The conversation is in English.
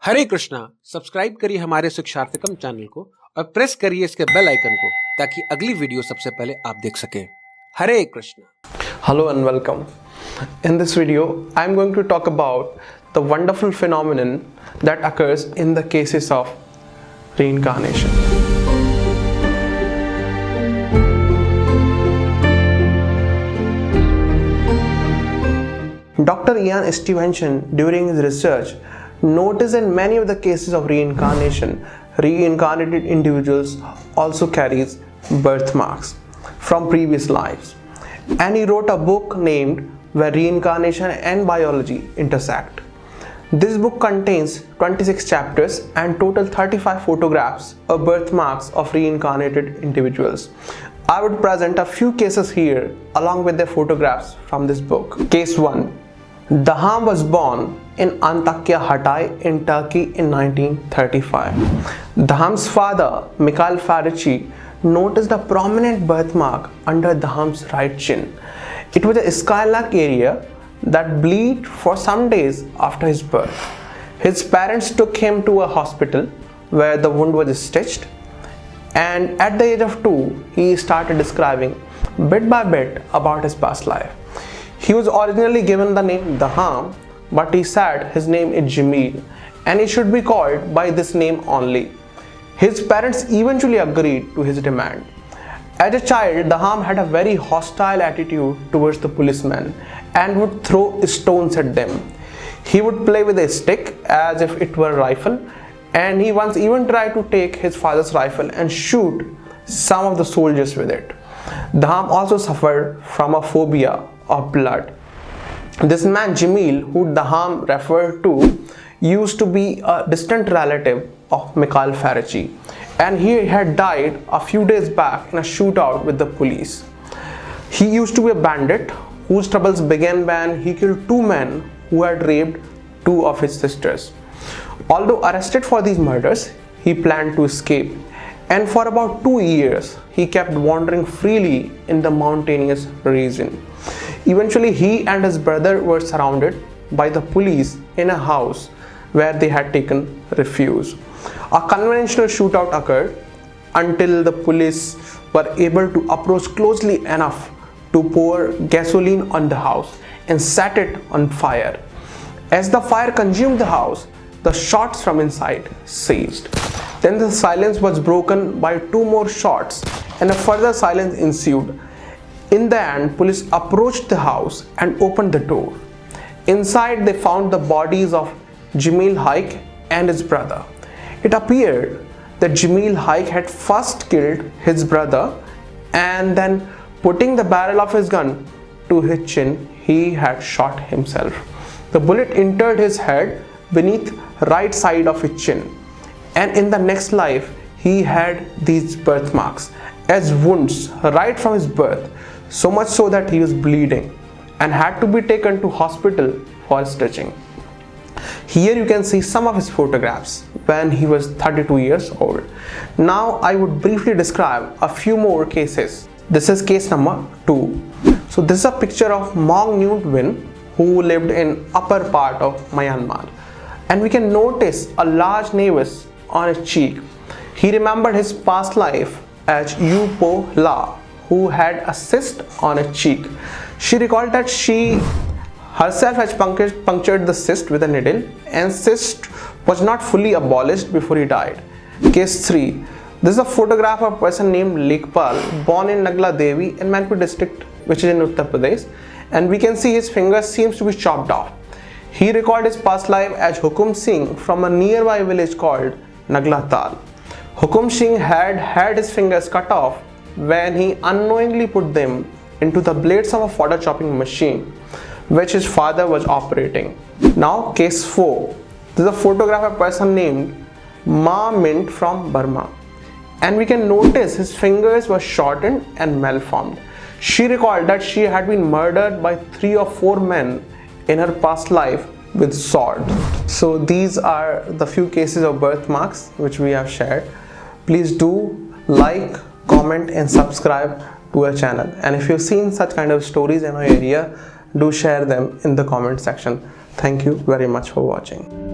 हरे Krishna. Subscribe करिए हमारे शिक्षार्थकम channel को और प्रेस करिए इसके बेल आइकन को ताकि अगली वीडियो सबसे पहले आप देख सकें। हरे Krishna. Hello and welcome. In this video, I am going to talk about the wonderful phenomenon that occurs in the cases of reincarnation. Dr. Ian Stevenson, during his research, noticed in many of the cases of reincarnation, reincarnated individuals also carries birthmarks from previous lives. And he wrote a book named Where Reincarnation and Biology Intersect. This book contains 26 chapters and total 35 photographs of birthmarks of reincarnated individuals. I would present a few cases here along with the photographs from this book. Case 1. Daham was born in Antakya Hatay in Turkey in 1935. Daham's father, Mikhail Farici, noticed a prominent birthmark under Daham's right chin. It was a skylark area that bled for some days after his birth. His parents took him to a hospital where the wound was stitched, and at the age of 2, he started describing bit by bit about his past life. He was originally given the name Daham, but he said his name is Jamil and he should be called by this name only. His parents eventually agreed to his demand. As a child, Daham had a very hostile attitude towards the policemen and would throw stones at them. He would play with a stick as if it were a rifle, and he once even tried to take his father's rifle and shoot some of the soldiers with it. Daham also suffered from a phobia of blood. This man Jamil, who Daham referred to, used to be a distant relative of Mikhail Farici, and he had died a few days back in a shootout with the police. He used to be a bandit whose troubles began when he killed 2 men who had raped 2 of his sisters. Although arrested for these murders, he planned to escape, and for about 2 years he kept wandering freely in the mountainous region. Eventually, he and his brother were surrounded by the police in a house where they had taken refuge. A conventional shootout occurred until the police were able to approach closely enough to pour gasoline on the house and set it on fire. As the fire consumed the house, the shots from inside ceased. Then the silence was broken by 2 more shots and a further silence ensued. In the end, police approached the house and opened the door. Inside, they found the bodies of Jamil Haik and his brother. It appeared that Jamil Haik had first killed his brother, and then putting the barrel of his gun to his chin, he had shot himself. The bullet entered his head beneath right side of his chin, and in the next life he had these birthmarks as wounds right from his birth, so much so that he was bleeding and had to be taken to hospital for stitching. Here you can see some of his photographs when he was 32 years old. Now I would briefly describe a few more cases. This is case number 2. So this is a picture of Maung Nut Win, who lived in upper part of Myanmar, and we can notice a large nevus on his cheek. He remembered his past life as Yu Po La, who had a cyst on her cheek. She recalled that she herself had punctured the cyst with a needle, and cyst was not fully abolished before he died. Case 3. This is a photograph of a person named Lekpal, born in Nagla Devi in Manipur district, which is in Uttar Pradesh, and we can see his finger seems to be chopped off. He recalled his past life as Hukum Singh from a nearby village called Nagla Tal. Hukum Singh had his fingers cut off when he unknowingly put them into the blades of a fodder chopping machine which his father was operating. Now case 4. This is a photograph of a person named Ma Mint from Burma, and we can notice his fingers were shortened and malformed. She recalled that she had been murdered by 3 or 4 men in her past life with swords. So these are the few cases of birthmarks which we have shared. Please do like, comment and subscribe to our channel, and if you've seen such kind of stories in our area, do share them in the comment section. Thank you very much for watching.